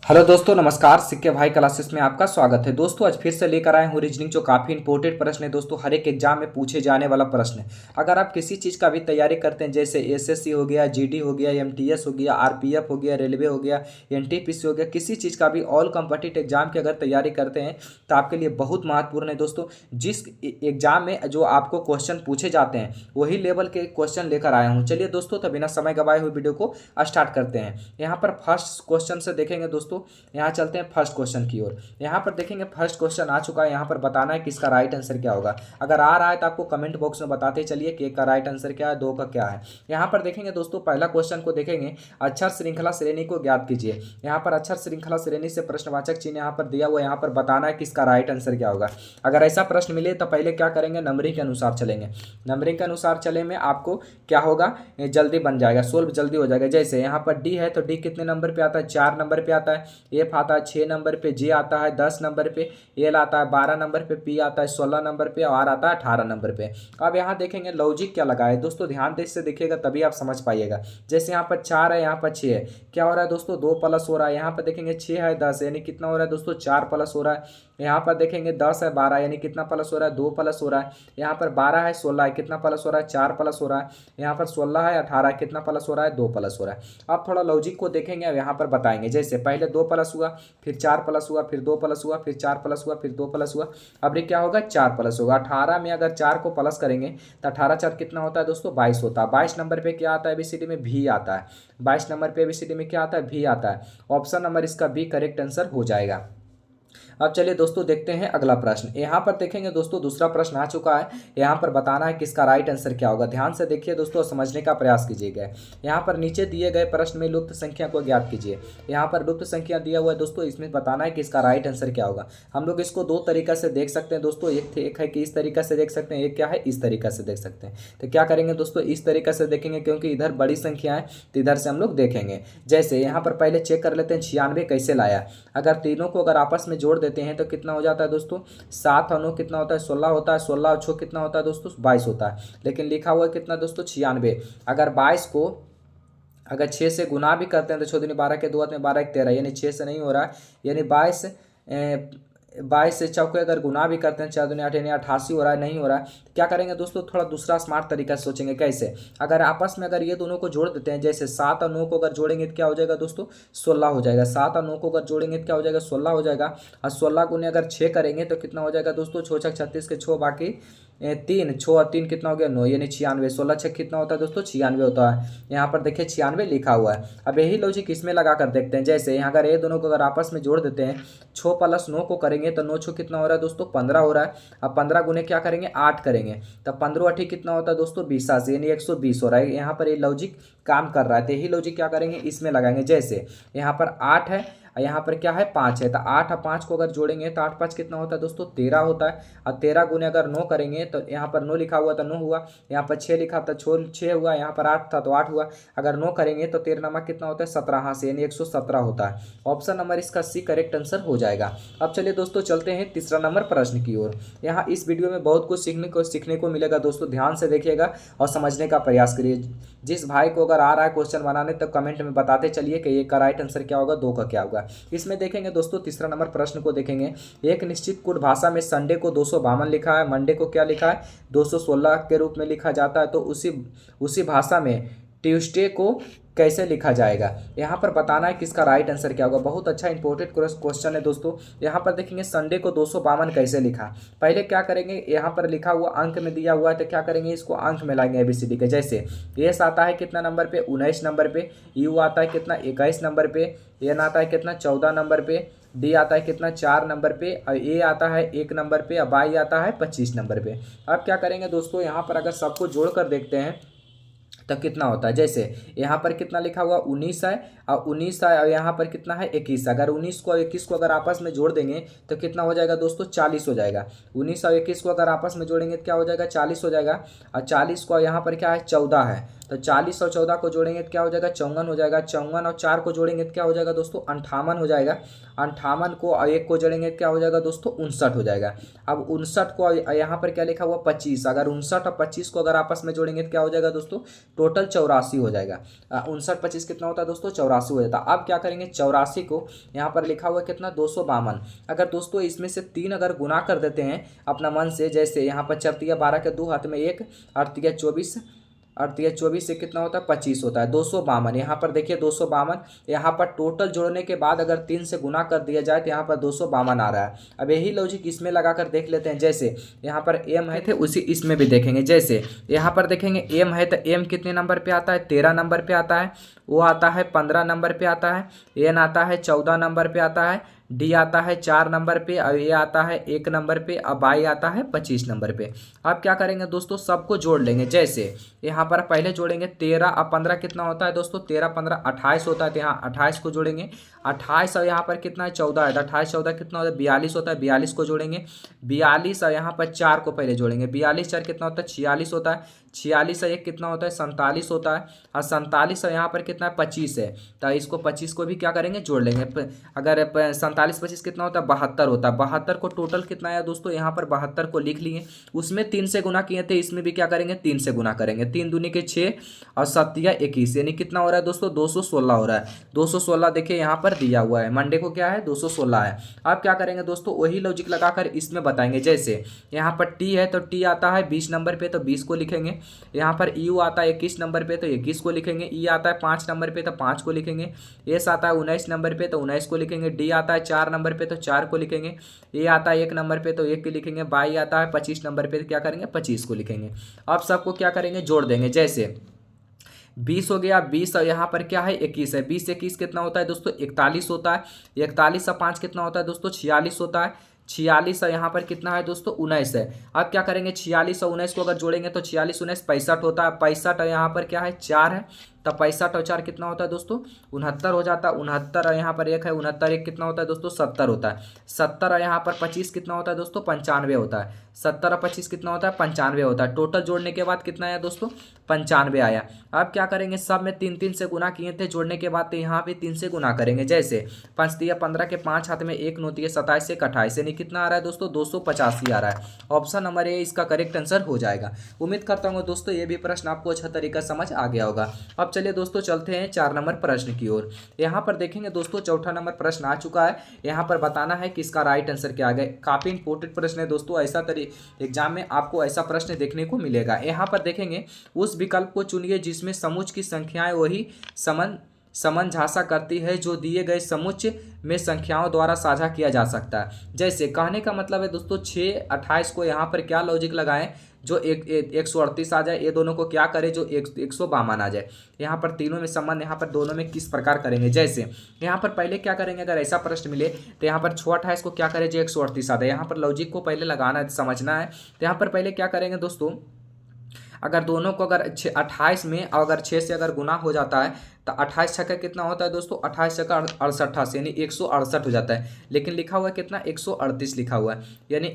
Hello दोस्तों, नमस्कार। सिक्के भाई क्लासेस में आपका स्वागत है। दोस्तों आज फिर से लेकर आए हूँ रीजनिंग, जो काफ़ी इंपॉर्टेंट प्रश्न है दोस्तों। हर एक एग्जाम में पूछे जाने वाला प्रश्न है। अगर आप किसी चीज़ का भी तैयारी करते हैं, जैसे एसएससी हो गया, जीडी हो गया, एमटीएस हो गया, आरपीएफ हो गया, रेलवे हो गया, एनटीपीसी हो गया, किसी चीज़ का भी ऑल कॉम्पिटिटिव एग्जाम की अगर तैयारी करते हैं तो आपके लिए बहुत महत्वपूर्ण है दोस्तों। जिस एग्जाम में जो आपको क्वेश्चन पूछे जाते हैं वही लेवल के क्वेश्चन लेकर आया हूँ। चलिए दोस्तों, तो बिना समय गवाए हुए वीडियो को स्टार्ट करते हैं। यहाँ पर फर्स्ट क्वेश्चन से देखेंगे दोस्तों। यहाँ चलते हैं फर्स्ट क्वेश्चन की ओर। यहाँ पर देखेंगे फर्स्ट क्वेश्चन आ चुका है। यहाँ पर बताना है कि इसका राइट आंसर क्या होगा। अगर आ रहा है तो आपको कमेंट बॉक्स में बताते चलिए कि एक का राइट आंसर क्या है, दो का क्या है। यहाँ पर देखेंगे दोस्तों, पहला क्वेश्चन को देखेंगे, अक्षर श्रृंखला श्रेणी को ज्ञात कीजिए। यहाँ पर अक्षर श्रृंखला श्रेणी से प्रश्नवाचक चिन्ह यहाँ पर दिया हुआ है। यहाँ पर बताना है कि इसका राइट आंसर क्या होगा। अगर ऐसा प्रश्न मिले तो पहले क्या करेंगे, नंबरिंग के अनुसार चलेंगे। नंबरिंग के अनुसार चले में आपको क्या होगा, जल्दी बन जाएगा, सोल्व जल्दी हो जाएगा। जैसे यहाँ पर डी है तो डी कितने नंबर पे आता है, 4 नंबर पे आता है। एफ आता है 6 नंबर पे, जे आता है 10 नंबर पे, एल आता है 12 नंबर पे, पी आता है 16 नंबर पे, आर आता है 18 नंबर पे। अब यहाँ देखेंगे लॉजिक क्या लगा है दोस्तों, ध्यान से देखिएगा तभी आप समझ पाइएगा। जैसे यहाँ पर 4 है, यहाँ पर 6 है, क्या हो रहा है दोस्तों, 2 प्लस हो रहा है। यहाँ पर देखेंगे 6 है 10 यानी कितना हो रहा है दोस्तों, 4 प्लस हो रहा है। यहाँ पर देखेंगे 10 है 12 यानी कितना प्लस हो रहा है, 2 प्लस हो रहा है। यहाँ पर 12 है 16 है, कितना प्लस हो रहा है, 4 प्लस हो रहा है। यहाँ पर 16 है 18 है, कितना प्लस हो रहा है, 2 प्लस हो रहा है। अब थोड़ा लॉजिक को देखेंगे, अब यहाँ पर बताएंगे। जैसे पहले 2 प्लस हुआ, फिर 4 प्लस हुआ, फिर 2 प्लस हुआ, फिर 4 प्लस हुआ, फिर 2 प्लस हुआ। अब ये क्या होगा, 4 प्लस होगा। 18 में अगर 4 को प्लस करेंगे तो 18 4 कितना होता है दोस्तों, 22 होता है। 22 नंबर पे क्या आता है, एबीसीडी में भी आता है। 22 नंबर पे एबीसीडी में क्या आता है, भी आता है। ऑप्शन नंबर इसका बी करेक्ट आंसर हो जाएगा। अब चलिए दोस्तों देखते हैं अगला प्रश्न। यहाँ पर देखेंगे दोस्तों, दूसरा प्रश्न आ चुका है। यहाँ पर बताना है कि इसका राइट आंसर क्या होगा। ध्यान से देखिए दोस्तों, समझने का प्रयास कीजिएगा। यहाँ पर नीचे दिए गए प्रश्न में लुप्त संख्या को ज्ञात कीजिए। यहाँ पर लुप्त संख्या दिया हुआ है दोस्तों, इसमें बताना है कि इसका राइट आंसर क्या होगा। हम लोग इसको दो तरीका से देख सकते हैं दोस्तों। एक है कि इस तरीका से देख सकते हैं, एक क्या है, इस तरीका से देख सकते हैं। तो क्या करेंगे दोस्तों, इस तरीका से देखेंगे, क्योंकि इधर बड़ी संख्या है तो इधर से हम लोग देखेंगे। जैसे यहाँ पर पहले चेक कर लेते हैं 96 कैसे लाया। अगर तीनों को अगर आपस में जोड़ देते हैं तो कितना हो जाता है दोस्तों, 7 और 9 कितना होता है, 16 होता है। 16 और 6 कितना होता है दोस्तों, 22 होता है। लेकिन लिखा हुआ है कितना दोस्तों, 96। अगर 22 को अगर 6 से गुना भी करते हैं तो 6 दूनी 12 के 2 में 12 1 13, यानी 6 से नहीं हो रहा है। यानी 22 से चौके अगर गुना भी करते हैं, 4 दूनी 8 यानी 88 हो रहा है, नहीं हो रहा है। तो क्या करेंगे दोस्तों, थोड़ा दूसरा स्मार्ट तरीका से सोचेंगे। कैसे, अगर आपस में अगर ये दोनों को जोड़ देते हैं, जैसे 7 और 9 को अगर जोड़ेंगे तो क्या हो जाएगा दोस्तों, 16 हो जाएगा। 7 और 9 को अगर जोड़ेंगे तो क्या हो जाएगा, 16 हो जाएगा। और 16 गुने अगर 6 करेंगे तो कितना हो जाएगा दोस्तों, 6 6 36 के 6 बाकी 3, 6 और 3 कितना हो गया, 9 यानी 96। 16 6 कितना होता है दोस्तों, 96 होता है। यहाँ पर देखिए 96 लिखा हुआ है। अब यही लॉजिक इसमें लगा कर देखते हैं। जैसे यहाँ अगर ये दोनों को अगर आपस में जोड़ देते हैं, 6 प्लस 9 को करेंगे तो 9 6 कितना हो रहा है दोस्तों, 15 हो रहा है। अब 15 गुने क्या करेंगे, 8 करेंगे, तब 15 8 कितना होता है दोस्तों, 20 यानी 120 हो रहा है। यहाँ पर ये लॉजिक काम कर रहा है, तो यही लॉजिक क्या करेंगे, इसमें लगाएंगे। जैसे यहाँ पर 8 है, यहाँ पर क्या है, 5 है, तो 8 और 5 को अगर जोड़ेंगे तो 8 5 कितना होता है दोस्तों, 13 होता है। और 13 गुने अगर 9 करेंगे तो यहाँ पर 9 लिखा हुआ था 9 हुआ, यहाँ पर 6 लिखा था 6 हुआ, यहाँ पर 8 था तो 8 हुआ। अगर 9 करेंगे तो 13 नंबर कितना होता है, 17 हाथ से, यानी 117 होता है। ऑप्शन नंबर इसका सी करेक्ट आंसर हो जाएगा। अब चलिए दोस्तों चलते हैं तीसरा नंबर प्रश्न की ओर। यहाँ इस वीडियो में बहुत कुछ सीखने को मिलेगा दोस्तों, ध्यान से देखिएगा और समझने का प्रयास करिए। जिस भाई को अगर आ रहा है क्वेश्चन बनाने तो कमेंट में बताते चलिए कि एक का राइट आंसर क्या होगा, दो का क्या होगा। इसमें देखेंगे दोस्तों, तीसरा नंबर प्रश्न को देखेंगे। एक निश्चित कुट भाषा में संडे को 252 लिखा है, मंडे को क्या लिखा है, 216 के रूप में लिखा जाता है। तो उसी भाषा में ट्यूसडे को कैसे लिखा जाएगा। यहाँ पर बताना है कि इसका राइट आंसर क्या होगा। बहुत अच्छा इंपॉर्टेंट क्वेश्चन है दोस्तों। यहाँ पर देखेंगे संडे को 252 कैसे लिखा। पहले क्या करेंगे, यहाँ पर लिखा हुआ अंक में दिया हुआ है तो क्या करेंगे, इसको अंक में लाएंगे एबीसीडी के। जैसे एस आता है कितना नंबर पे, 19 नंबर पे। यू आता है कितना, 21 नंबर पे। एन आता है कितना, 14 नंबर पे। डी आता है कितना, 4 नंबर पे। और ए आता है 1 नंबर पे। और बाई आता है 25 नंबर पे। अब क्या करेंगे दोस्तों, यहाँ पर अगर सबको जोड़ कर देखते हैं तो कितना होता है। जैसे यहाँ पर कितना लिखा हुआ 19 है, और 19 है, और यहाँ पर कितना है 21। अगर 19 को 21 को अगर आपस में जोड़ देंगे तो कितना हो जाएगा दोस्तों, 40 हो जाएगा। 19 और 21 को अगर आपस में जोड़ेंगे तो क्या हो जाएगा, 40 हो जाएगा। और 40 को यहाँ पर क्या है, 14 है, तो 40 और 14 को जोड़ेंगे तो क्या हो जाएगा 54 हो जाएगा। 54 और 4 को जोड़ेंगे तो क्या हो जाएगा दोस्तों 58 हो जाएगा। 58 को 1 को जोड़ेंगे तो क्या हो जाएगा दोस्तों 59 हो जाएगा। अब 59 को यहाँ पर क्या लिखा हुआ 25, अगर 59 और 25 को अगर आपस में जोड़ेंगे तो क्या हो जाएगा दोस्तों टोटल 84 हो जाएगा। 59 25 कितना होता है दोस्तों 84 हो जाता है। अब क्या करेंगे 84 को यहाँ पर लिखा हुआ कितना 252, अगर दोस्तों इसमें से 3 अगर गुना कर देते हैं अपना मन से, जैसे यहाँ पर 4 12 के 2 हाथ में 1, 8 24, 8 से कितना होता है 25 होता है 252। यहाँ पर देखिए 252, यहाँ पर टोटल जोड़ने के बाद अगर 3 से गुना कर दिया जाए तो यहाँ पर 252 आ रहा है। अब यही लॉजिक इसमें लगाकर देख लेते हैं। जैसे यहाँ पर एम है थे उसी इसमें भी देखेंगे। जैसे यहाँ पर देखेंगे एम है तो एम कितने नंबर पे आता है 13 नंबर पे आता है, वो आता है 15 नंबर पे आता है, एन आता है 14 नंबर पे आता है, डी आता है 4 नंबर पे, और ए आता है 1 नंबर पे, अब आई आता है 25 नंबर पे। अब क्या करेंगे दोस्तों सबको जोड़ लेंगे। जैसे यहाँ पर पहले जोड़ेंगे 13 और 15 कितना होता है दोस्तों 13 15 28 होता है, तो यहाँ 28 को जोड़ेंगे। 28 और यहाँ पर कितना है 14 है, तो 28 14 कितना होता है 42 होता है, 42 को जोड़ेंगे। 42 और यहाँ पर 4 को पहले जोड़ेंगे। 42 4 कितना होता है 46 होता है। 46 और 1 कितना होता है 47 होता है, और 47 और यहाँ पर कितना है 25 है, तो इसको 25 को भी क्या करेंगे जोड़ लेंगे। अगर 47 25 कितना होता है 72 होता है। 72 को टोटल कितना है दोस्तों यहाँ पर 72 को लिख लिए, उसमें 3 से गुना किए थे, इसमें भी क्या करेंगे 3 से गुना करेंगे। 3 दूनी के 6 और 7 21, यानी कितना हो रहा है दोस्तों 216 हो रहा है। 216 देखिए यहाँ पर दिया हुआ है, मंडे को क्या है 216 है। अब क्या करेंगे दोस्तों वही लॉजिक लगाकर इसमें बताएंगे। जैसे यहाँ पर टी है तो टी आता है 20 नंबर पे तो 20 को लिखेंगे। यहाँ पर यू आता है 21 नंबर पे तो 21 को लिखेंगे। ई आता है 5 नंबर पे तो 5 को लिखेंगे। एस आता है 19 नंबर पे तो 19 को लिखेंगे। डी आता है 4 नंबर पे तो 4 को लिखेंगे। ए आता है 1 नंबर पे तो 1 को लिखेंगे। बाई आता है 25 नंबर पे तो क्या करेंगे 25 को लिखेंगे। अब सबको क्या करेंगे जोड़ देंगे। जैसे 20 हो गया, 20 और यहाँ पर क्या है 21 है। 20 21 कितना होता है दोस्तों 41 होता है। 41 और 5 कितना होता है दोस्तों 46 होता है। 46 और यहाँ पर कितना है दोस्तों 19 है। अब क्या करेंगे 46 और 19 को अगर जोड़ेंगे तो 46 19 65 होता है। 65 और यहाँ पर क्या है 4 है, तब 65 और 4 कितना होता है दोस्तों 69 हो जाता है। 69 और यहाँ पर 1 है, 69 1 कितना होता है दोस्तों 70 होता है। 70 और यहाँ पर 25 कितना होता है दोस्तों 95 होता है। 70 और 25 कितना होता है 95 होता है। टोटल जोड़ने के बाद कितना आया दोस्तों 95 आया। अब क्या करेंगे सब में 3 3 से गुना किए थे, जोड़ने के बाद तो यहाँ भी 3 से गुना करेंगे। जैसे 5 तिया 15 के 5 हाथ में 1 9 27 1 28, यानी कितना आ रहा है दोस्तों 285 आ रहा है। ऑप्शन नंबर ए इसका करेक्ट आंसर हो जाएगा। उम्मीद करता हूँ दोस्तों ये भी प्रश्न आपको अच्छा तरीका समझ आ गया होगा। अब चलिए दोस्तों चलते हैं 4 नंबर प्रश्न की ओर। यहाँ पर देखेंगे दोस्तों चौथा नंबर प्रश्न आ चुका है। यहाँ पर बताना है कि इसका राइट आंसर क्या है। काफी इंपोर्टेंट प्रश्न है दोस्तों, ऐसा एग्जाम में आपको ऐसा प्रश्न देखने को मिलेगा। यहाँ पर देखेंगे उस विकल्प को चुनिए जिसमें समुच्च की संख्याएं वही समंझासा करती है जो दिए गए समुच्च में संख्याओं द्वारा साझा किया जा सकता है। जैसे कहने का मतलब है दोस्तों 6 28 को यहाँ पर क्या लॉजिक लगाएं जो 138 आ जाए, ये दोनों को क्या करे जो 152 आ जाए। यहाँ पर तीनों में संबंध यहाँ पर दोनों में किस प्रकार करेंगे। जैसे यहाँ पर पहले क्या करेंगे अगर ऐसा प्रश्न मिले तो यहाँ पर 6 28 को क्या करे जो 138 आ जाए। यहाँ पर लॉजिक को पहले लगाना समझना है। तो यहाँ पर पहले क्या करेंगे दोस्तों, अगर दोनों को अगर 28 में अगर 6 से अगर गुना हो जाता है तो 28 छक्का कितना होता है दोस्तों 28 छक्का 68 यानी 168 हो जाता है। लेकिन लिखा हुआ है कितना 138 लिखा हुआ है, यानी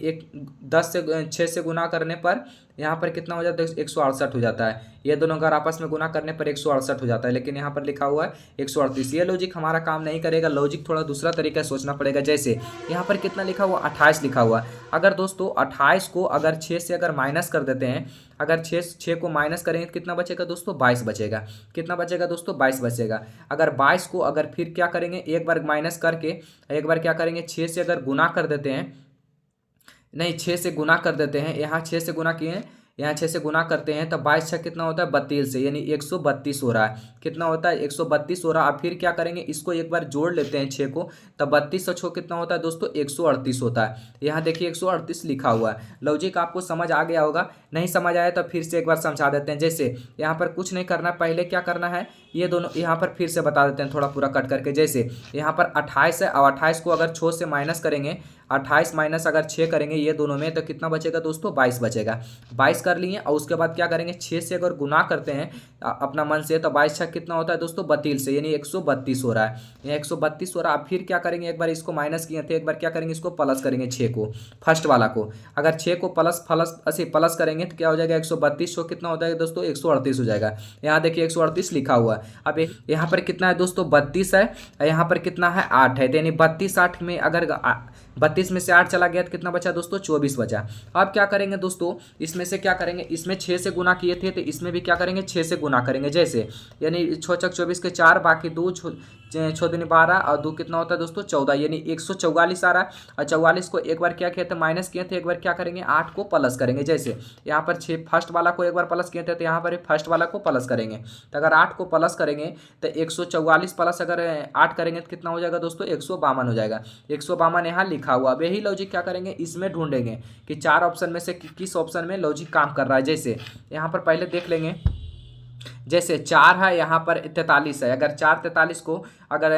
10 से 6 से गुना करने पर यहाँ पर कितना हो जाता है 168 हो जाता है। ये दोनों अगर आपस में गुना करने पर 168 हो जाता है, लेकिन यहाँ पर लिखा हुआ है 138। ये लॉजिक हमारा काम नहीं करेगा, लॉजिक थोड़ा दूसरा तरीका सोचना पड़ेगा। जैसे यहाँ पर कितना लिखा हुआ 28 लिखा हुआ है। अगर दोस्तों 28 को अगर 6 से अगर माइनस कर देते हैं, अगर 6 को माइनस करेंगे तो कितना बचेगा दोस्तों 22 बचेगा। कितना बचेगा दोस्तों 22 बचेगा। अगर 22 को अगर फिर क्या करेंगे एक बार माइनस करके एक बार क्या करेंगे 6 से अगर गुना कर देते हैं, नहीं 6 से गुना कर देते हैं, यहाँ 6 से गुना किए यहाँ 6 से गुना करते हैं तो 22 छः कितना होता है 32 से, यानी 132 हो रहा है। कितना होता है 132 हो रहा है। अब फिर क्या करेंगे इसको एक बार जोड़ लेते हैं 6 को, तब 32 और 6 कितना होता है दोस्तों 138 होता है। यहाँ देखिए 138 लिखा हुआ है। लॉजिक आपको समझ आ गया होगा, नहीं समझ आया तो फिर से एक बार समझा देते हैं। जैसे यहाँ पर कुछ नहीं करना, पहले क्या करना है ये दोनों यहाँ पर फिर से बता देते हैं थोड़ा पूरा कट करके। जैसे यहाँ पर 28 है और 28 को अगर 6 से माइनस करेंगे, 28 माइनस अगर 6 करेंगे ये दोनों में तो कितना बचेगा दोस्तों 22 बचेगा। 22 कर लिए और उसके बाद क्या करेंगे 6 से अगर गुना करते हैं अपना मन से, तो 22 छक कितना होता है दोस्तों 32 से, यानी 132 हो रहा है, यहाँ 132 हो रहा है। अब फिर क्या करेंगे, एक बार इसको माइनस किए थे, एक बार क्या करेंगे इसको प्लस करेंगे 6 को, फर्स्ट वाला को। अगर 6 को प्लस प्लस ऐसे प्लस करेंगे तो क्या हो जाएगा 132 को कितना हो जाएगा दोस्तों 138 हो जाएगा। यहाँ देखिए 138 लिखा हुआ है। अब यहाँ पर कितना है दोस्तों 32 है, यहाँ पर कितना है 8 है, यानी 32 8 में अगर 32 में से 8 चला गया तो कितना बचा दोस्तों 24 बचा। अब क्या करेंगे दोस्तों, इसमें से क्या करेंगे, इसमें 6 से गुना किए थे तो इसमें भी क्या करेंगे 6 से गुना करेंगे, जैसे यानी 6 छक 24 के 4, बाकी 2 6 दिन 12 और 2 कितना होता है दोस्तों 14, यानी 144 आ रहा है। और 44 को एक बार क्या किए थे माइनस किए थे, एक बार क्या करेंगे 8 को प्लस करेंगे, जैसे यहाँ पर 6 फर्स्ट वाला को एक बार प्लस किए थे तो यहाँ पर फर्स्ट वाला को प्लस करेंगे। तो अगर 8 को प्लस करेंगे तो 144 प्लस अगर 8 करेंगे तो कितना हो जाएगा दोस्तों 152 हो जाएगा। 152 यहाँ लिखा हुआ। अब यही लॉजिक क्या करेंगे इसमें ढूंढेंगे कि 4 ऑप्शन में से किस ऑप्शन में लॉजिक काम कर रहा है। जैसे यहाँ पर पहले देख लेंगे, जैसे 4 है यहाँ पर 43 है, अगर 4 43 को अगर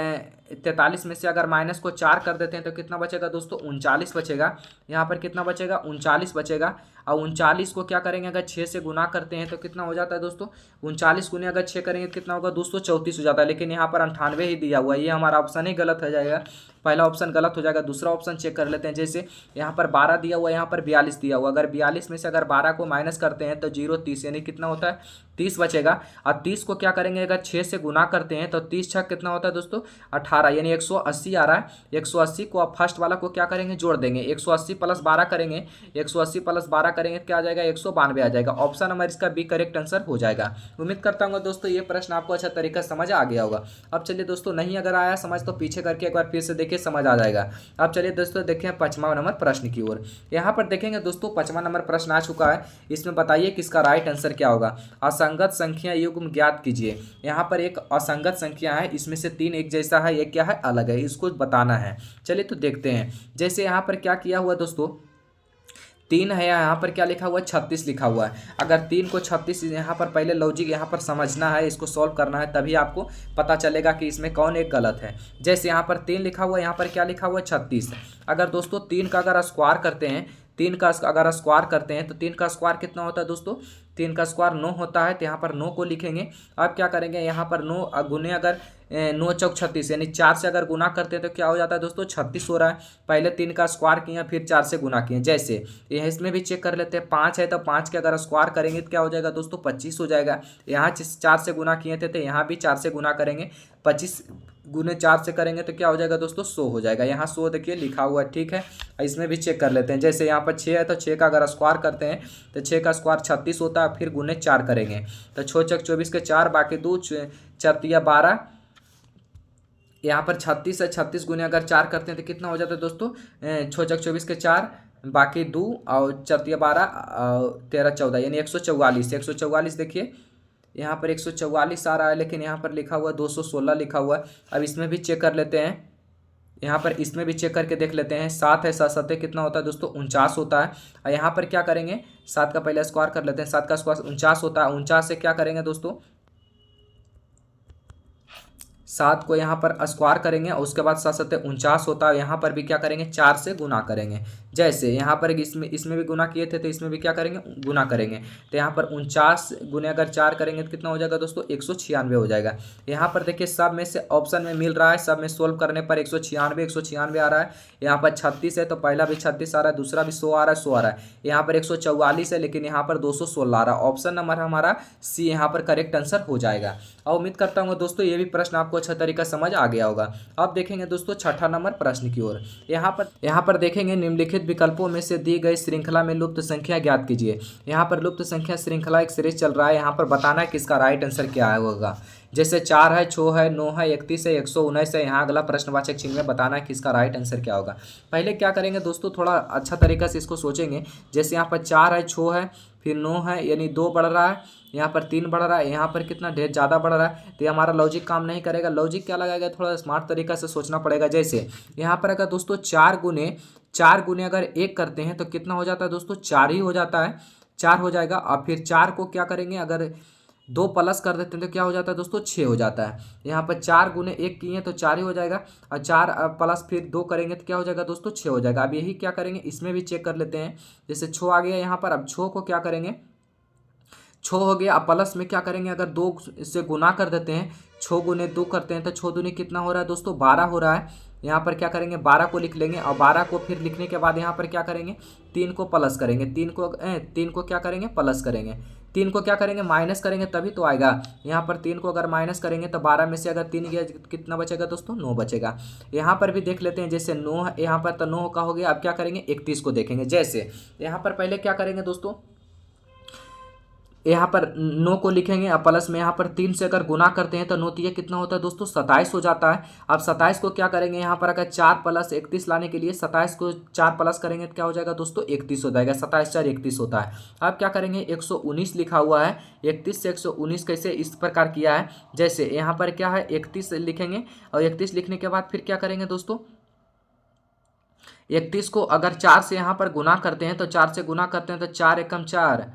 43 में से अगर माइनस को 4 कर देते हैं तो कितना बचेगा दोस्तों 39 बचेगा। यहाँ पर कितना बचेगा 39 बचेगा। और 39 को क्या करेंगे अगर 6 से गुना करते हैं तो कितना हो जाता है दोस्तों 39 गुने अगर 6 करेंगे तो कितना होगा 234 हो जाता है, लेकिन यहाँ पर 98 ही दिया हुआ है, ये हमारा ऑप्शन ही गलत हो जाएगा। पहला ऑप्शन गलत हो जाएगा। दूसरा ऑप्शन चेक कर लेते हैं, जैसे यहाँ पर 12 दिया हुआ है, यहाँ पर 42 दिया हुआ। अगर 42 में से अगर 12 को माइनस करते हैं तो 0 30, यानी कितना होता है 30 बचेगा। और 30 को क्या करेंगे अगर 6 से गुना करते हैं तो 30 छक कितना होता है दोस्तों 18, यानी 180 आ रहा है। 180 को आप फर्स्ट वाला को क्या करेंगे जोड़ देंगे, 180 प्लस 12 करेंगे, 180 प्लस 12 करेंगे तो क्या आ जाएगा 192 आ जाएगा। ऑप्शन नंबर इसका बी करेक्ट आंसर हो जाएगा। उम्मीद करता हूँ दोस्तों ये प्रश्न आपको अच्छा तरीका समझ आ गया होगा। अब चलिए दोस्तों नहीं अगर आया समझ तो पीछे करके एक बार फिर से देखिए समझ आ जाएगा। अब चलिए दोस्तों देखें 5वां नंबर प्रश्न की ओर। यहाँ पर देखेंगे दोस्तों 5वां नंबर प्रश्न आ चुका है। इसमें बताइए किसका राइट आंसर क्या होगा। असंगत संख्या युग्म ज्ञात कीजिए। यहाँ पर एक असंगत संख्या है, इसमें से 3 एक जैसा है, एक क्या है अलग है, इसको बताना है। चलिए तो देखते हैं। जैसे यहाँ पर क्या किया हुआ दोस्तों 3 है, यहाँ पर क्या लिखा हुआ है 36 लिखा हुआ है। अगर 3 को 36 यहाँ पर पहले लॉजिक यहाँ पर समझना है, इसको सॉल्व करना है, तभी आपको पता चलेगा कि इसमें कौन एक गलत है। जैसे यहाँ पर 3 लिखा हुआ है, यहाँ पर क्या लिखा हुआ है 36। अगर दोस्तों 3 का अगर स्क्वायर करते हैं, 3 का अगर स्क्वायर करते हैं तो 3 का स्क्वायर कितना होता है दोस्तों 3 का स्क्वायर 9 होता है। तो यहाँ पर 9 को लिखेंगे। अब क्या करेंगे यहाँ पर 9 गुने अगर 9 चौक 36, यानी 4 से अगर गुना करते हैं तो क्या हो जाता है दोस्तों 36 हो रहा है। पहले 3 का स्क्वायर किया फिर 4 से गुना किए। जैसे यह इसमें भी चेक कर लेते हैं, 5 है तो 5 के अगर स्क्वायर करेंगे तो क्या हो जाएगा दोस्तों 25 हो जाएगा। यहाँ 4 से गुना किए थे तो यहाँ भी 4 से गुना करेंगे, 25 गुने 4 से करेंगे तो क्या हो जाएगा दोस्तों 100 हो जाएगा। यहाँ 100 देखिए लिखा हुआ है, ठीक है। इसमें भी चेक कर लेते हैं। जैसे यहाँ पर 6 है तो 6 का अगर स्क्वायर करते हैं तो 6 का स्क्वायर 36 होता है, फिर गुने 4 करेंगे तो 6 चक 24 के 4, बाकी 2 4 तिया 12। यहाँ पर 36 है, 36 गुने अगर 4 करते हैं तो कितना हो जाता है दोस्तों 6 चक 24 के 4, बाकी 2 और 4 तिया 12 और 13 14, यानी 144। 144 देखिए यहाँ पर 144 आ रहा है, लेकिन यहाँ पर लिखा हुआ है 216 लिखा हुआ है। अब इसमें भी चेक कर लेते हैं, यहाँ पर इसमें भी चेक करके देख लेते हैं। 7 है, 7 7 कितना होता है दोस्तों 49 होता है। और यहाँ पर क्या करेंगे 7 का पहले स्क्वायर कर लेते हैं। 7 का स्क्वायर 49 होता है। 49 से क्या करेंगे दोस्तों 7 को यहाँ पर स्क्वायर करेंगे और उसके बाद 7 7 49 होता है। यहाँ पर भी क्या करेंगे 4 से गुना करेंगे। जैसे यहाँ पर इसमें भी गुना किए थे तो इसमें भी क्या करेंगे गुना करेंगे। तो यहाँ पर 49 गुने अगर 4 करेंगे तो कितना हो जाएगा दोस्तों 196 हो जाएगा। यहाँ पर देखिए सब में से ऑप्शन में मिल रहा है, सब में सोल्व करने पर 196 आ रहा है। यहाँ पर 36 है तो पहला भी 36 आ रहा है, दूसरा भी 100 आ रहा है, 100 आ रहा है। यहाँ पर 144 है, लेकिन यहाँ पर 216 आ रहा है। ऑप्शन नंबर हमारा सी यहाँ पर करेक्ट आंसर हो जाएगा। और उम्मीद करता हूँ दोस्तों ये भी प्रश्न आपको अच्छा तरीका समझ आ गया होगा। अब देखेंगे दोस्तों 6ठा नंबर प्रश्न की ओर। यहाँ पर देखेंगे निम्नलिखित विकल्पों में से दी गई श्रृंखला में लुप्त संख्या ज्ञात कीजिए। यहाँ पर लुप्त संख्या श्रृंखला एक सीरीज चल रहा है। यहाँ पर बताना है किसका राइट आंसर क्या होगा। जैसे 4 है, 6 है, 9 है, 31 है, 119 है। यहाँ अगला प्रश्नवाचक चिन्ह में बताना है किसका राइट आंसर क्या होगा। पहले क्या करेंगे दोस्तों थोड़ा अच्छा तरीका से इसको सोचेंगे। जैसे यहाँ पर 4 है, 6 है, फिर 9 है, यानी 2 बढ़ रहा है, यहाँ पर 3 बढ़ रहा है, यहाँ पर कितना ढेर ज़्यादा बढ़ रहा है। तो ये हमारा लॉजिक काम नहीं करेगा। लॉजिक क्या लगाएगा थोड़ा स्मार्ट तरीका से सोचना पड़ेगा। जैसे यहाँ पर अगर दोस्तों 4 गुने अगर 1 करते हैं तो कितना हो जाता है दोस्तों 4 ही हो जाता है, 4 हो जाएगा। और फिर 4 को क्या करेंगे अगर 2 प्लस कर देते हैं तो क्या हो जाता है दोस्तों 6 हो जाता है। यहाँ पर 4 गुने 1 किए तो 4 ही हो जाएगा, और 4 प्लस फिर 2 करेंगे तो क्या हो जाएगा दोस्तों 6 हो जाएगा। अब यही क्या करेंगे इसमें भी चेक कर लेते हैं। जैसे 6 आ गया यहाँ पर, अब 6 को क्या करेंगे छः हो गया। अब प्लस में क्या करेंगे, अगर 2 से गुना कर देते हैं, 6 गुने 2 करते हैं तो 6 दूनी कितना हो रहा है दोस्तों, 12 हो रहा है। यहाँ पर क्या करेंगे, 12 को लिख लेंगे और 12 को फिर लिखने के बाद यहाँ पर क्या करेंगे, 3 को प्लस करेंगे, 3 को क्या करेंगे, प्लस करेंगे, 3 को क्या करेंगे, माइनस करेंगे तभी तो आएगा। यहाँ पर 3 को अगर माइनस करेंगे तो 12 में से अगर 3 गया कितना बचेगा दोस्तों, 9 बचेगा। यहाँ पर भी देख लेते हैं, जैसे 9 यहाँ पर तो 9 का हो गया। अब क्या करेंगे, 31 को देखेंगे। जैसे यहाँ पर पहले क्या करेंगे दोस्तों, यहाँ पर 9 को लिखेंगे और प्लस में यहाँ पर 3 से अगर गुना करते हैं तो 9 3 कितना होता है दोस्तों, 27 हो जाता है। अब 27 को क्या करेंगे, यहाँ पर अगर 4 + 31 लाने के लिए 27 को 4 प्लस करेंगे तो क्या हो जाएगा दोस्तों, 31 हो जाएगा। 27 4 31 होता है। अब क्या करेंगे, 119 लिखा हुआ है, 31 से 119 कैसे इस प्रकार किया है। जैसे यहाँ पर क्या है, 31 लिखेंगे और 31 लिखने के बाद फिर क्या करेंगे दोस्तों, 31 को अगर 4 से यहाँ पर गुना करते हैं तो 4 से गुना करते हैं तो 4 एकम 4,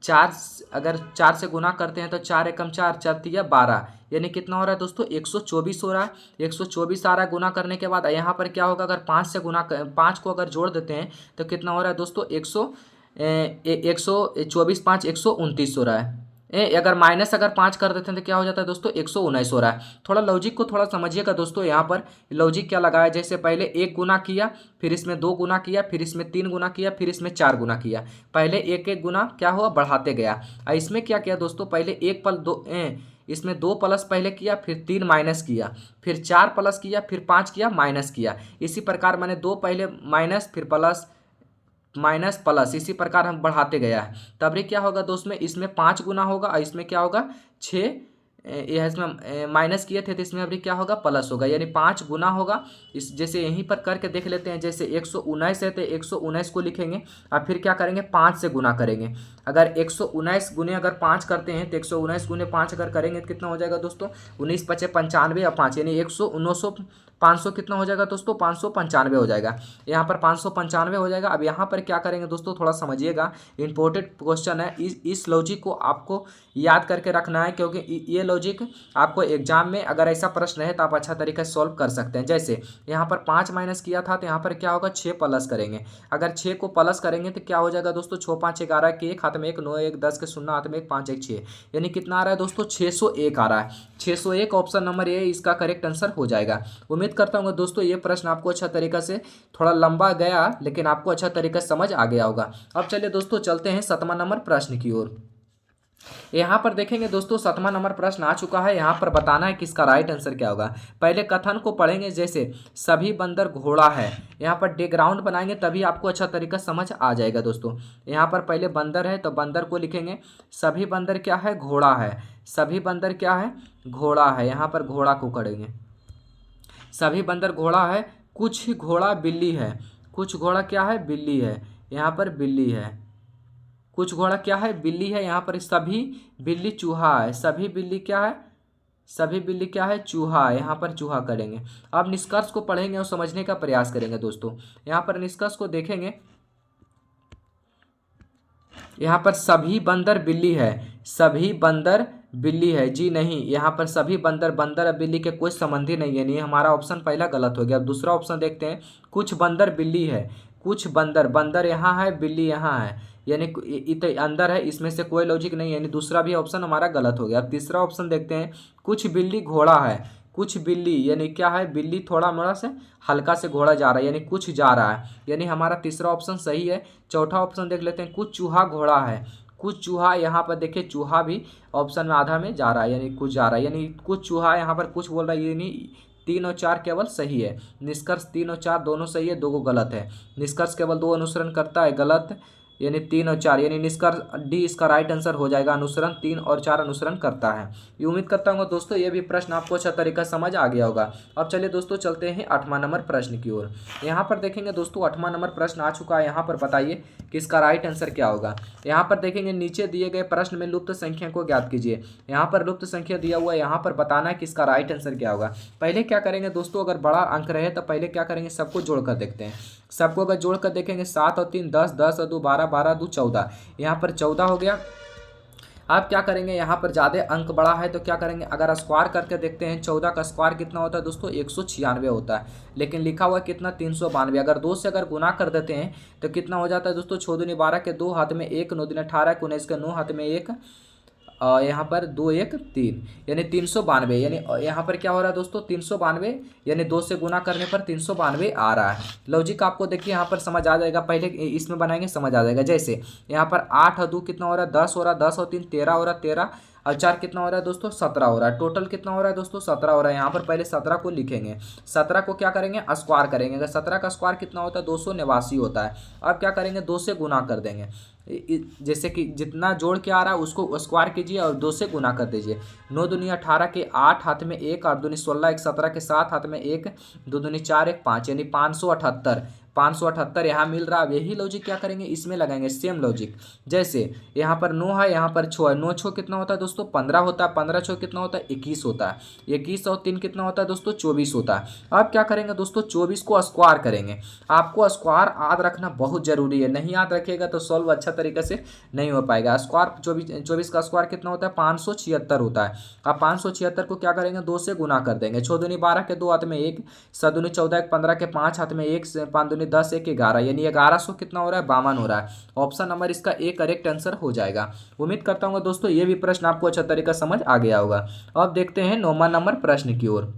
4 अगर 4 से गुना करते हैं तो 4 एकम 4, 4 तिया 12, यानी कितना हो रहा है दोस्तों, 124 हो रहा है। 124 आ रहा है गुना करने के बाद। यहाँ पर क्या होगा, अगर 5 से गुना 5 को अगर जोड़ देते हैं तो कितना हो रहा है दोस्तों, 124 5 129 हो रहा है। अगर माइनस अगर 5 कर देते हैं तो क्या हो जाता है दोस्तों, 119 हो रहा है। थोड़ा लॉजिक को थोड़ा समझिएगा दोस्तों। यहाँ पर लॉजिक क्या लगाया, जैसे पहले 1 गुना किया, फिर इसमें 2 गुना किया, फिर इसमें 3 गुना किया, फिर इसमें 4 गुना किया। पहले एक एक गुना क्या हुआ, बढ़ाते गया। और इसमें क्या किया दोस्तों, पहले 1 पल 2 इसमें 2 प्लस पहले किया, फिर 3 माइनस किया, फिर 4 प्लस किया, फिर 5 किया, माइनस किया। इसी प्रकार मैंने 2 पहले माइनस फिर प्लस माइनस प्लस, इसी प्रकार हम बढ़ाते गया है। तब क्या होगा दोस्त में, इसमें 5 गुना होगा और इसमें क्या होगा 6, यह इसमें माइनस किए थे तो इसमें अभी क्या होगा, प्लस होगा, यानी 5 गुना होगा। इस जैसे यहीं पर करके देख लेते हैं। जैसे 119 है तो 119 को लिखेंगे और फिर क्या करेंगे, 5 से गुना करेंगे। अगर 119 गुने अगर 5 करते हैं तो 119 गुने 5 अगर करेंगे तो कितना हो जाएगा दोस्तों, 19 × 5 = 95 और 5 यानी 500 कितना हो जाएगा दोस्तों, 595 हो जाएगा। यहाँ पर 595 हो जाएगा। अब यहाँ पर क्या करेंगे दोस्तों, थोड़ा समझिएगा, इंपॉर्टेंट क्वेश्चन है। इस लॉजिक को आपको याद करके रखना है, क्योंकि ये लॉजिक आपको एग्जाम में अगर ऐसा प्रश्न है तो आप अच्छा तरीके से सॉल्व कर सकते हैं। जैसे यहाँ पर 5 माइनस किया था तो यहाँ पर क्या होगा, 6 प्लस करेंगे। अगर 6 को प्लस करेंगे तो क्या हो जाएगा दोस्तों, 6 5 11 के 1 हाथ में 1 9 1 10 के 0 हाथ में 1 5 1 6, यानी कितना आ रहा है दोस्तों, 601 आ रहा है। 601 ऑप्शन नंबर ए इसका करेक्ट आंसर हो जाएगा। उम्मीद करता हूँ दोस्तों ये प्रश्न आपको अच्छा तरीका से, थोड़ा लंबा गया लेकिन आपको अच्छा तरीका से समझ आ गया होगा। अब चलिए दोस्तों चलते हैं 7वां नंबर प्रश्न की ओर। यहाँ पर देखेंगे दोस्तों 7वां नंबर प्रश्न आ चुका है। यहाँ पर बताना है कि इसका राइट आंसर क्या होगा। पहले कथन को पढ़ेंगे, जैसे सभी बंदर घोड़ा है। यहाँ पर बैकग्राउंड बनाएंगे तभी आपको अच्छा तरीका समझ आ जाएगा दोस्तों। यहाँ पर पहले बंदर है तो बंदर को लिखेंगे, सभी बंदर क्या है, घोड़ा है। सभी बंदर क्या है, घोड़ा है। यहाँ पर घोड़ा को करेंगे, सभी बंदर घोड़ा है। कुछ घोड़ा बिल्ली है, कुछ घोड़ा क्या है, बिल्ली है। यहाँ पर बिल्ली है, कुछ घोड़ा क्या है, बिल्ली है। यहाँ पर सभी बिल्ली चूहा है, सभी बिल्ली क्या है, सभी बिल्ली क्या है, चूहा है। यहाँ पर चूहा करेंगे। अब निष्कर्ष को पढ़ेंगे और समझने का प्रयास करेंगे दोस्तों। यहाँ पर निष्कर्ष को देखेंगे, यहाँ पर सभी बंदर बिल्ली है, सभी बंदर बिल्ली है जी नहीं। यहाँ पर सभी बंदर, बंदर और बिल्ली के कोई संबंध ही नहीं है, नहीं हमारा ऑप्शन पहला गलत हो गया। अब दूसरा ऑप्शन देखते हैं, कुछ बंदर बिल्ली है, कुछ बंदर, बंदर यहाँ है बिल्ली यहाँ है, यानी अंदर है, इसमें से कोई लॉजिक नहीं है, यानी दूसरा भी ऑप्शन हमारा गलत हो गया। अब तीसरा ऑप्शन देखते हैं, कुछ बिल्ली घोड़ा है, कुछ बिल्ली यानी क्या है, बिल्ली थोड़ा मोड़ा से हल्का से घोड़ा जा रहा है, यानी कुछ जा रहा है, यानी हमारा तीसरा ऑप्शन सही है। चौथा ऑप्शन देख लेते हैं, कुछ चूहा घोड़ा है, कुछ चूहा, यहाँ पर देखिए चूहा भी ऑप्शन में आधा में जा रहा है, यानी कुछ जा रहा है, यानी कुछ चूहा, यहाँ पर कुछ बोल रहा है, यानी 3 और 4 केवल सही है। निष्कर्ष 3 और 4 दोनों सही है, 2 को गलत है। निष्कर्ष केवल 2 अनुसरण करता है, गलत, यानी 3 और 4, यानी निष्कर्ष डी इसका राइट आंसर हो जाएगा। अनुसरण 3 और 4 अनुसरण करता है। ये उम्मीद करता हूँ दोस्तों ये भी प्रश्न आपको अच्छा तरीका समझ आ गया होगा। अब चलिए दोस्तों चलते हैं 8वां नंबर प्रश्न की ओर। यहाँ पर देखेंगे दोस्तों 8वां नंबर प्रश्न आ चुका है। यहाँ पर बताइए कि इसका राइट आंसर क्या होगा। यहाँ पर देखेंगे, नीचे दिए गए प्रश्न में लुप्त संख्या को ज्ञात कीजिए। यहाँ पर लुप्त संख्या दिया हुआ है, यहाँ पर बताना है कि इसका राइट आंसर क्या होगा। पहले क्या करेंगे दोस्तों, अगर बड़ा अंक रहे तो पहले क्या करेंगे, सबको जोड़कर देखते हैं। सबको अगर जोड़कर देखेंगे, 7 और 3 10, 10 और 2 12, 12 2 14, यहाँ पर 14 हो गया। आप क्या करेंगे, यहाँ पर ज़्यादा अंक बड़ा है तो क्या करेंगे, अगर स्क्वायर करके देखते हैं 14 का स्क्वायर कितना होता है दोस्तों 196 होता है, लेकिन लिखा हुआ कितना 392। अगर 2 से अगर गुना कर देते हैं तो कितना हो जाता है दोस्तों, 6 दूनी 12 के 2 हाथ में 1, 9 दूनी 18 19 के 9 हाथ में 1, यहाँ पर 2 1 3 यानी 392। यानी यहाँ पर क्या हो रहा है दोस्तों 392, यानी 2 से गुना करने पर 392 आ रहा है। लॉजिक आपको देखिए यहाँ पर समझ आ जाएगा, पहले इसमें बनाएंगे समझ आ जाएगा। जैसे यहाँ पर 8 और 2 कितना हो रहा है 10 हो रहा है, 10 और 3 13 हो रहा है, 13 और 4 कितना हो रहा है दोस्तों 17 हो रहा है। टोटल कितना हो रहा है दोस्तों 17 हो रहा है। यहाँ पर पहले 17 को लिखेंगे, 17 को क्या करेंगे स्क्वायर करेंगे। अगर 17 का स्क्वायर कितना होता है 289 होता है। अब क्या करेंगे 2 से गुना कर देंगे, जैसे कि जितना जोड़ के आ रहा है उसको स्क्वायर कीजिए और 2 से गुना कर दीजिए। 9 दूनी 18 के 8 हाथ में 1, 8 दूनी 16, 1 17 के 7 हाथ में 1, 2 दूनी 4 1 5 यानी 578 यहाँ मिल रहा है। अब यही लॉजिक क्या करेंगे इसमें लगाएंगे, सेम लॉजिक। जैसे यहाँ पर 9 है, यहाँ पर 6 है, 9 6 कितना होता है दोस्तों 15 होता है, 15 6 कितना होता है 21 होता है, 21 और 3 कितना होता है दोस्तों 24 होता है। अब क्या करेंगे दोस्तों 24 को स्क्वायर करेंगे। आपको स्क्वायर याद रखना बहुत जरूरी है, नहीं याद रखिएगा तो सॉल्व अच्छा तरीके से नहीं हो पाएगा। स्क्वायर 24 का स्क्वायर कितना होता है 576 होता है। अब 576 को क्या करेंगे 2 से गुना कर देंगे। 6 दूनी 12 के 2 हाथ में 1, 7 दूनी 14 1 15 के 5 हाथ में 1, 5 दूनी 10 1 11 यानी 1100 कितना हो रहा है 52 हो रहा है। ऑप्शन नंबर इसका ए करेक्ट आंसर हो जाएगा। उम्मीद करता हूँ दोस्तों ये भी प्रश्न आपको अच्छा तरीका समझ आ गया होगा। अब देखते हैं 9वां नंबर प्रश्न की ओर।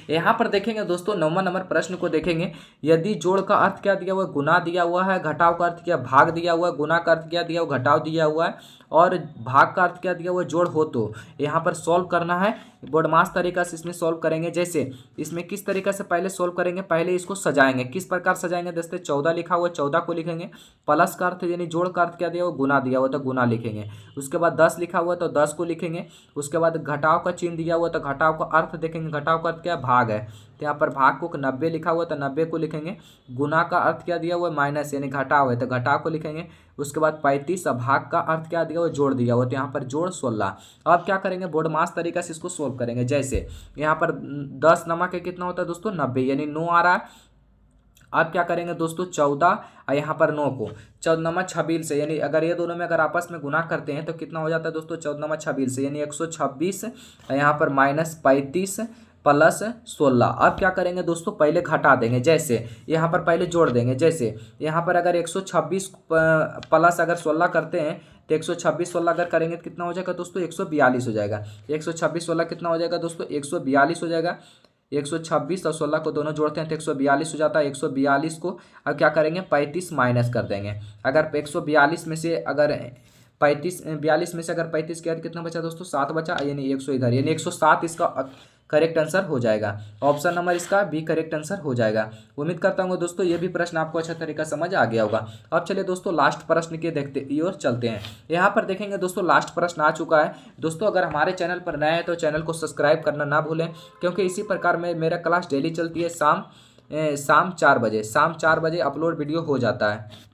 यहाँ पर देखेंगे दोस्तों 9वां नंबर प्रश्न को देखेंगे। यदि जोड़ का अर्थ क्या दिया हुआ है गुना दिया हुआ है, घटाव का अर्थ क्या भाग दिया हुआ है, गुना का अर्थ क्या दिया हुआ घटाव दिया हुआ है, और भाग का अर्थ क्या दिया हुआ जोड़ हो, तो यहाँ पर सॉल्व करना है। बोडमास तरीका से इसमें सॉल्व करेंगे। जैसे इसमें किस तरीका से पहले सॉल्व करेंगे, पहले इसको सजाएंगे। किस प्रकार सजाएंगे दोस्तों 14 लिखा हुआ है 14 को लिखेंगे, प्लस का अर्थ यानी जोड़ का अर्थ क्या दिया हुआ गुना दिया हुआ तो गुना लिखेंगे। उसके बाद 10 लिखा हुआ तो 10 को लिखेंगे। उसके बाद घटाव का चिन्ह दिया हुआ तो घटाव का अर्थ देखेंगे, घटाव का अर्थ क्या भाग है तो यहाँ पर भाग को 90 लिखा हुआ तो 90 को लिखेंगे। गुना का अर्थ क्या दिया हुआ है माइनस यानी घटाव है तो घटाव को लिखेंगे। उसके बाद 35 भाग का अर्थ क्या दिया हुआ जोड़ दिया हुआ तो यहाँ पर जोड़ 16। अब क्या करेंगे बोडमास तरीका से इसको सोल्व करेंगे। जैसे यहाँ पर 10 नमक है कितना होता है दोस्तों 90 यानी 9 आ रहा है। अब क्या करेंगे दोस्तों 14 और यहाँ पर 9 को 14 26 से, यानी अगर ये दोनों में अगर आपस में गुना करते हैं तो कितना हो जाता है दोस्तों 14 26 से यानी 126 यहाँ पर -35 प्लस 16। अब क्या करेंगे दोस्तों पहले घटा देंगे। जैसे यहाँ पर पहले जोड़ देंगे। जैसे यहाँ पर अगर 126 प्लस अगर 16 करते हैं तो 126 16 अगर करेंगे तो कितना हो जाएगा दोस्तों 142 हो जाएगा। 126 16 कितना हो जाएगा दोस्तों 142 हो जाएगा। 126 और 16 को दोनों जोड़ते हैं तो 142 हो जाता है। 142 को अब क्या करेंगे 35 माइनस कर देंगे। अगर 142 में से अगर 42 में से अगर 35 किया तो कितना बचा दोस्तों 7 बचा यानी 100 इधर यानी 107 इसका करेक्ट आंसर हो जाएगा। ऑप्शन नंबर इसका बी करेक्ट आंसर हो जाएगा। उम्मीद करता हूँ दोस्तों ये भी प्रश्न आपको अच्छा तरीका समझ आ गया होगा। अब चलिए दोस्तों लास्ट प्रश्न के देखते और चलते हैं। यहाँ पर देखेंगे दोस्तों लास्ट प्रश्न आ चुका है। दोस्तों अगर हमारे चैनल पर नए हैं तो चैनल को सब्सक्राइब करना ना भूलें, क्योंकि इसी प्रकार में मेरा क्लास डेली चलती है। शाम 4 बजे अपलोड वीडियो हो जाता है।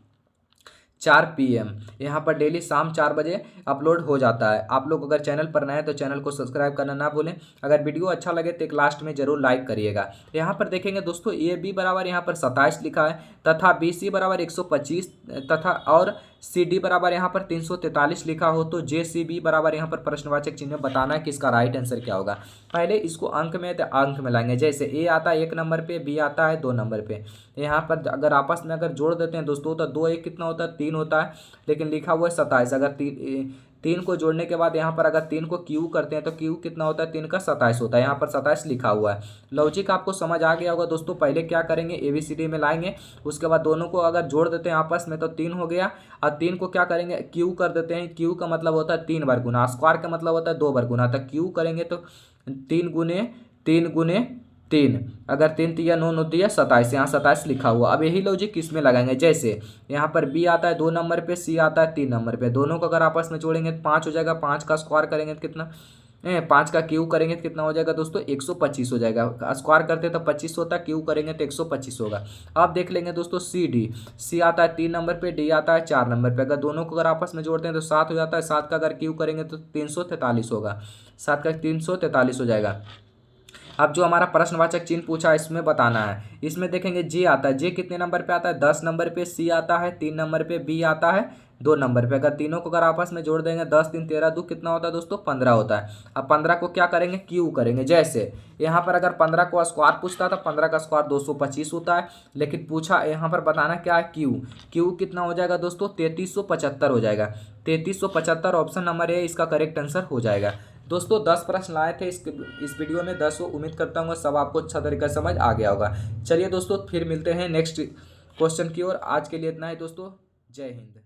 4 PM यहाँ पर डेली शाम 4 बजे अपलोड हो जाता है। आप लोग अगर चैनल पर नए हैं तो चैनल को सब्सक्राइब करना ना भूलें। अगर वीडियो अच्छा लगे तो एक लास्ट में जरूर लाइक करिएगा। यहाँ पर देखेंगे दोस्तों AB बराबर यहाँ पर 27 लिखा है तथा BC बराबर 125 तथा और CD बराबर यहाँ पर 343 लिखा हो तो JCB बराबर यहाँ पर प्रश्नवाचक चिन्ह में बताना है कि इसका राइट आंसर क्या होगा। पहले इसको अंक में लाएंगे। जैसे A आता है 1 नंबर पे, B आता है 2 नंबर पे। यहाँ पर अगर आपस में अगर जोड़ देते हैं दोस्तों तो 2 1 कितना होता है 3 होता है, लेकिन लिखा हुआ है 27। अगर 3 को जोड़ने के बाद यहाँ पर अगर 3 को क्यू करते हैं तो क्यू कितना होता है 3 का 27 होता है। यहाँ पर 27 लिखा हुआ है। लॉजिक आपको समझ आ गया होगा दोस्तों। पहले क्या करेंगे ABCD में लाएंगे, उसके बाद दोनों को अगर जोड़ देते हैं आपस में तो 3 हो गया, और 3 को क्या करेंगे क्यू कर देते हैं। क्यू का मतलब होता है 3 बार गुना, स्क्वायर का मतलब होता है 2 बार गुना। तो क्यू करेंगे तो 3 गुने 3, अगर 3 तिया 9 9 तिया 27, यहाँ 27 लिखा हुआ। अब यही लॉजिक किसमें लगाएंगे। जैसे यहाँ पर B आता है 2 नंबर पे, C आता है 3 नंबर पे। दोनों को अगर आपस में जोड़ेंगे तो 5 हो जाएगा। 5 का स्क्वायर करेंगे तो कितना 5 का क्यू करेंगे तो कितना हो जाएगा दोस्तों 125 हो जाएगा। स्क्वायर करते तो 25 होता है, क्यू करेंगे तो 125 होगा। अब देख लेंगे दोस्तों C आता है 3 नंबर पे, D आता है 4 नंबर पे। अगर दोनों को अगर आपस में जोड़ते हैं तो 7 हो जाता है। 7 का अगर क्यू करेंगे तो 343 होगा। 7 का 343 हो जाएगा। अब जो हमारा प्रश्नवाचक चिन्ह पूछा है इसमें बताना है। इसमें देखेंगे J आता है। J कितने नंबर पे आता है 10 नंबर पे, C आता है 3 नंबर पे, B आता है 2 नंबर पे। अगर तीनों को अगर आपस में जोड़ देंगे 10 3 13 2 कितना होता है दोस्तों 15 होता है। अब 15 को क्या करेंगे क्यू करेंगे। जैसे यहाँ पर अगर 15 को स्क्वायर पूछता था 15 का स्क्वायर 225 होता है, लेकिन पूछा यहाँ पर बताना क्या है क्यू। क्यू कितना हो जाएगा दोस्तों 3375 हो जाएगा। 3375 ऑप्शन नंबर ए इसका करेक्ट आंसर हो जाएगा। दोस्तों 10 प्रश्न लाए थे इस वीडियो में 10। उम्मीद करता हूँ सब आपको अच्छा तरीका समझ आ गया होगा। चलिए दोस्तों फिर मिलते हैं नेक्स्ट क्वेश्चन की ओर। आज के लिए इतना ही दोस्तों, जय हिंद।